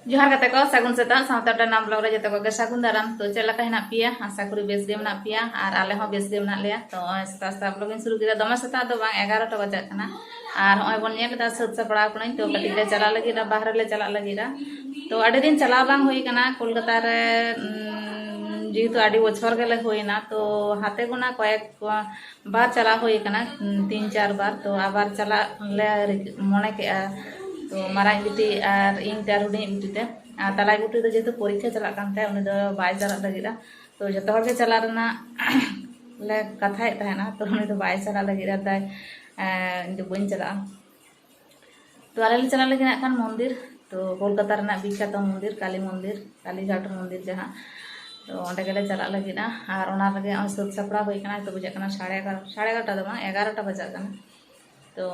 जोहार कते को सागुन सेता सावता नाम ब्लॉग रे जते को सागुन दाराम तो चला का हेना पिया आशा करी बेस गे मेना पिया और आले हो बेस गे मेना लिया तो सेता सेता ब्लॉगिंग शुरू किया दमे सेता तो बांग 11टा बजे कना और होय बन नेल दा सत सपड़ा कनाई तो कटी ले चला लगी बाहर ले चला लगी तो आडे दिन चला बांग होई कना कोलकाता रे जेहेतु आडी बछर गेले होइना तो हाथे गुना कयेक बार चला होई कना 3-4 बार तो आबार चला ले मने के तो माराई बिटी और इन तार हुडी बिटीते तलाई बिटी तो जेहेतु परीक्षा चला कानते उनी दो बाय चला लगिदा तो जतो हर के चला रना ले कथाय तहना तो उनी दो बाय चला लगिदा ताई इन दो बइन चला तो आले ले चला लगिना खान मंदिर तो कोलकाता रना विख्यात मंदिर कालीघाट मंदिर जहां तो ओंडे गेले चला लगिना और ओना लगे सत सपड़ा होई कना तो बुझा कना 11:30 दो 11टा बजा कना तो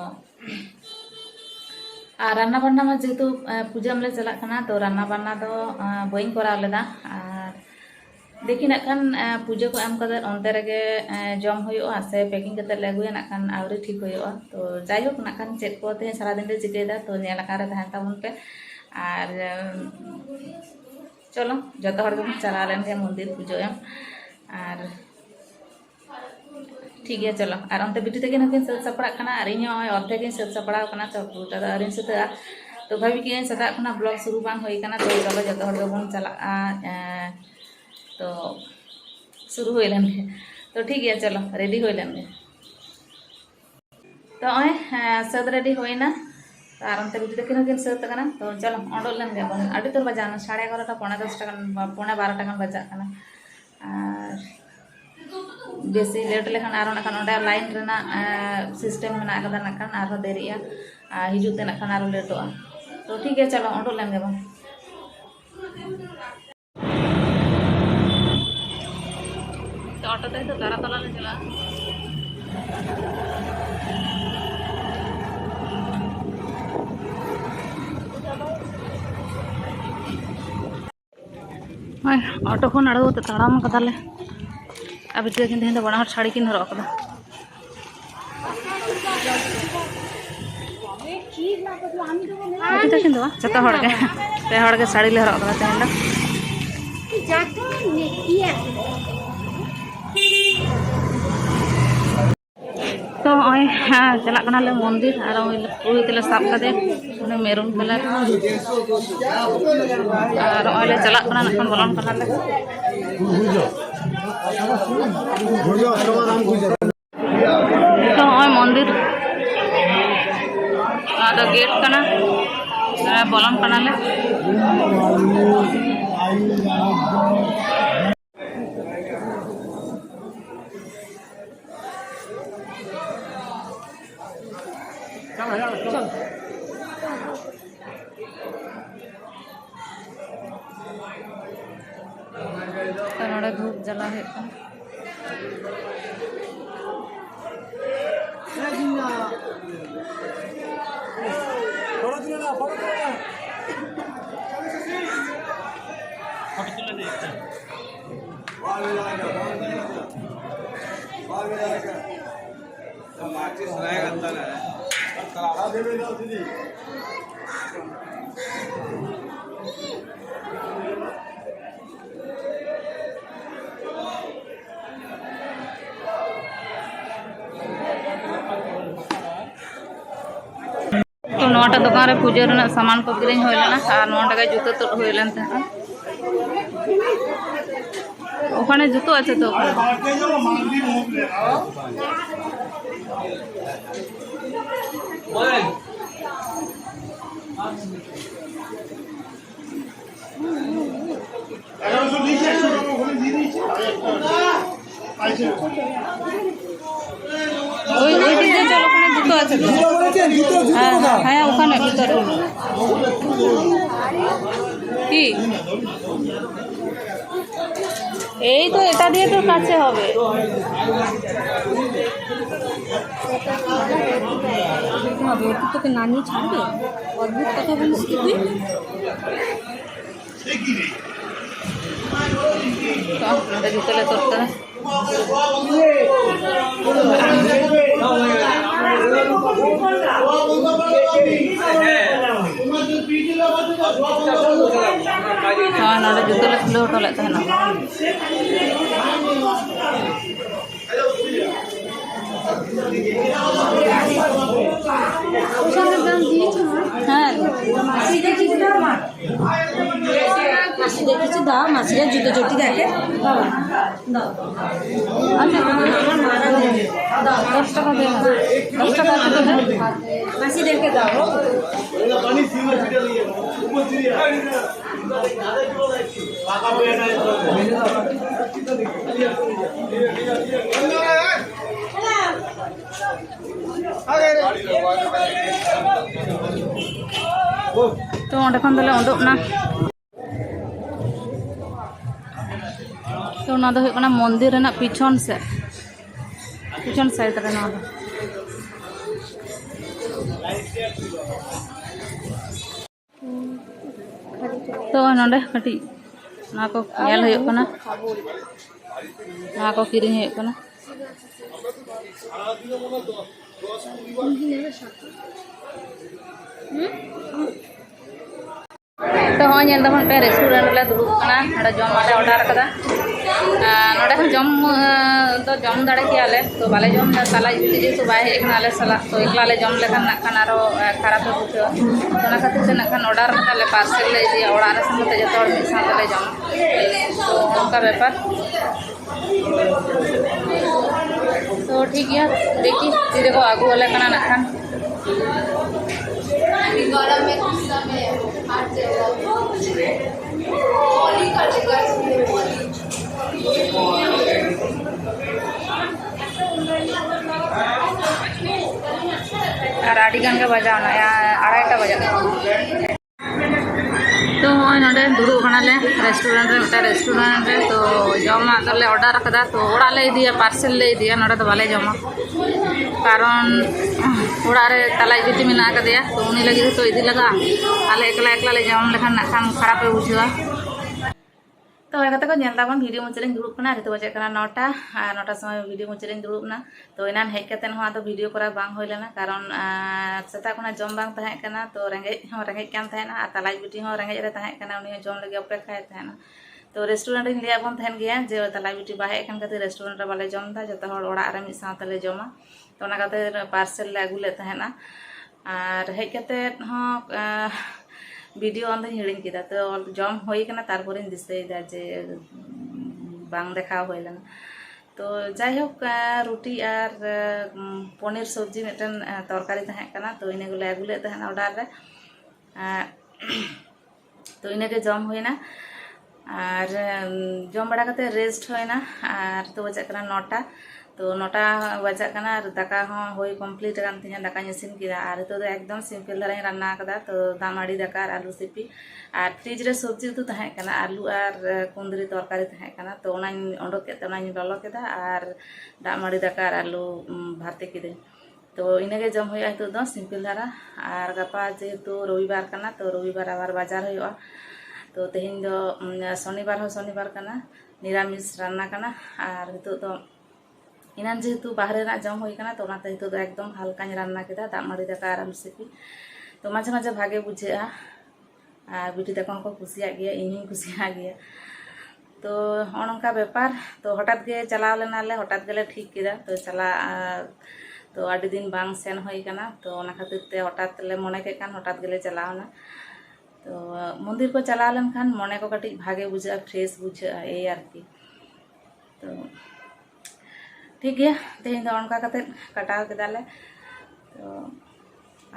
और रान्ना बान्ना में जेहेतु पूजा में चला तो रान्ना बान्ना दो बई करा लेदा और देखी नाखान पूजा को एम कर अंते रेगे जम हुआ से पैकिंग करते ले अगुया नाखान आवरी ठीक हुआ तो जाइक नाखान चेक को ते सारा दिन चिकेदा तो नेलाकारे तहन ताबन पे और चलो जो चला लेन के मंदिर पूजा एम और ठीक है चलो और अंत बिटी तक नकिन सत सपड़ा और इन अर्धे गिन सत सपड़ा तो पूजा आरिन सता तो भाभी कि सता ब्लॉग शुरू बांग होई कना तो चलो जो बन चला तो शुरू हो लेन तो ठीक है चलो रेडी हो लेन तो सत रेडी होना और अंत बिटी तक नकिन सत कना तो चलो ओडो लेन गे बन आडी तो बजाना 11:30 पौने 12 बजा कना और बेसी लेट लेखान लाइन रेना सिस्टम में नाखान देरिया हिजुते नाखान लेटोआ तो ठीक है चलो ओडो लेन गे तो ऑटो ते तो तारा तला ले चला ऑटो को अड़ो तड़ाम कदाले अब किन तेहन बड़ा हर साड़ी किन हरक किन जो पे साड़ी ले हरक तेहन तो चला ले मंदिर और तेले साब कदे मेरून कलर और चला बोलन तो मंदिर गेट कना बोलन ले धूप जला है तो नोटा दुकान रे पूजा रना सामान को किरिंग होय लेना और नोटा के जूतो तो होय लेन था ओखाने जूतो আছে तो ওই দিকে চলো ওখানে জুতো আছে তো হ্যাঁ ওখানে ভিতরে কি এই তো এটা দিয়ে তো কাছে হবে তোকে নানি ছাড়বে অদ্ভুত কথা বলিস তুই জুতোলে তোরতে नोड़े जुतो ले खुले होटो ले तहना हाँ मासी देखी दाओ मासी जुतो चोटी देखे दस टाका दे मासी देख के दाओ तो अंडे खन दले उडुकना तो ना दो हुई मंदिर रेना पिछन साइड रे ना तो नोडे कटी ना को नेल हुई कना ना को किरिंग हुई कना तो हाँ नेल दबन पे रेस्टोरेंट ले दुरुब कना नडे जम आले ऑर्डर कदा नोडे हम जम तो जम दाड़े किया ले तो बाले जम साला इति तो बाय हेक नाले साला तो एकला ले जम लेखान नाखान आरो खराब हो बुझो तो ना खातिर से नाखान ऑर्डर कदा ले पार्सल ले इदि ओड़ा रे समते जतो हर मिद साथे ले जम तो उनका व्यापार तो ठीक है देखी धीरे को आगू वाले कना नाखान गरम में गुस्सा में हाथ से आड़ी गान के बजाना आड़ाईटा बजा तो हाँ नोडे दुरुब कनाले रेस्टोरेंट रे मिटा रेस्टोरेंट रे तो जमा ले ऑर्डर कदा तो ओड़ा ले इदिया पार्सल ले इदिया नोडे तो बाले जमा कारण ओड़ा रे तलाई जुटी मेना कदिया तो उनी लगी तो इदी लगा आले एकला एकला ले जम लेखान नाखान खराब पे बुझुआ तो कते को नेल दाबन वीडियो मुचरेन दुरुब कना रे तो बजे कना 9टा समय वीडियो मुचरेन दुरुब ना तो इनान हेज कतेन हो आदो वीडियो करा बांग होय लेना कारण सेता कोना जम बांग ताहे कना तो रेंगे कान ताहेना आ तलाई जुटी हो रेंगे रे ताहे कना उनी जम लगे अपेक्षा ताहेना तो रेस्टोरेंट रे लिया बन थान गया जे तलाई जुटी बाहे एखान कते रेस्टोरेंट रे बाले जम दा जतो हर ओड़ा रे मि साथ ले जमा तो ना कते पार्सल ले अगु ले ताहेना आर हेज कते हो वीडियो अंदर हिड़िंग किदा तो जम होई कना तारपरे दिसैदा जे बांग देखा होइलना तो जाय होक रोटी और पनीर सब्जी मिटन तरकारी ताहे कना तो इने गुले अगुले ताहे ऑर्डर रे तो इने के जम होइना और जम बड़ा कते रेस्ट होइना और तो बजे कना 9टा तो 9टा बजा कना और दाका हो होई कंप्लीट कान तिया दाका इसिन किदा और तो एकदम सिंपल धरा रान्ना कदा तो दामाड़ी दाका और आलू सिपी और फ्रिज रे सब्जी तो ताहे कना आलू और कुंदरी तरकारी ताहे कना तो ओना ओंडोक केते ओना ललो केदा और दामाड़ी दाका और आलू भाते किदे तो इनगे जम होया तो दो सिंपल धरा और गपा जेहेतु रविवार कना तो रविवार आबार बाजार होया तो तेहिन दो शनिवार कना निरामिष रान्ना कना और हितो तो इनान जेहेतु बाहरे ना जम होई कना तो ओनाते हितो दो एकदम हल्का रान्ना केदा दामाड़ी दाका और आलू सिपी तो माझे माझे भागे बुझेआ और बिटी तक को कुसिया गया इन कुसिया गया तो नौका व्यापार तो हठात के चलाव लेना ले हठात गेले ठीक किदा तो चला तो आदि दिन बांग सेन होई कना तो ओना खातिर ते हठात ले मने के कान हठात गेले चलावना तो मंदिर को चला लेन खान मने को कटी भागे बुझा फ्रेश बुझा ए आर की तो ठीक है तेहिन दो उनका कते कटाव केदाले तो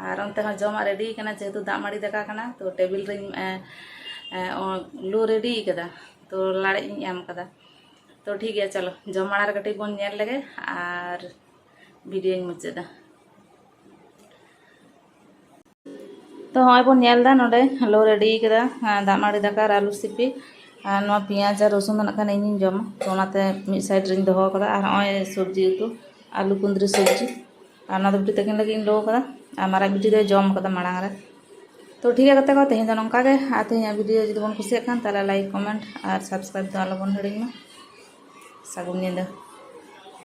और अंते हो जमा रेडी कना जेहेतु दामाड़ी दाका कना तो टेबिल रे लो रेडी कदा तो लाड़े एम कदा तो ठीक है चलो जमाड़ा रे कटी बन नेल लगे और वीडियो मुचादा तो हाँ बन नेलदा नोडे लो रेडी कदा दामाड़ी दाका और आलू सिपी और ना पियाज और रसुन नाखान इन जमा तो ओनाते मिड साइड रे दोहो कदा और नय सब्जी उतु आलू कुंदरी सब्जी और ना बिटी तकिन लगी लो कदा और मारा बिटी दे जम कदा माड़ांग रे तो ठीक है कते को तेहिन दो नंका गे आ तेहिन वीडियो जदि बन कुसिया खान ताले लाइक कमेंट और सब्सक्राइब तो आलो बन हिड़िंग मा सागुन निंदा।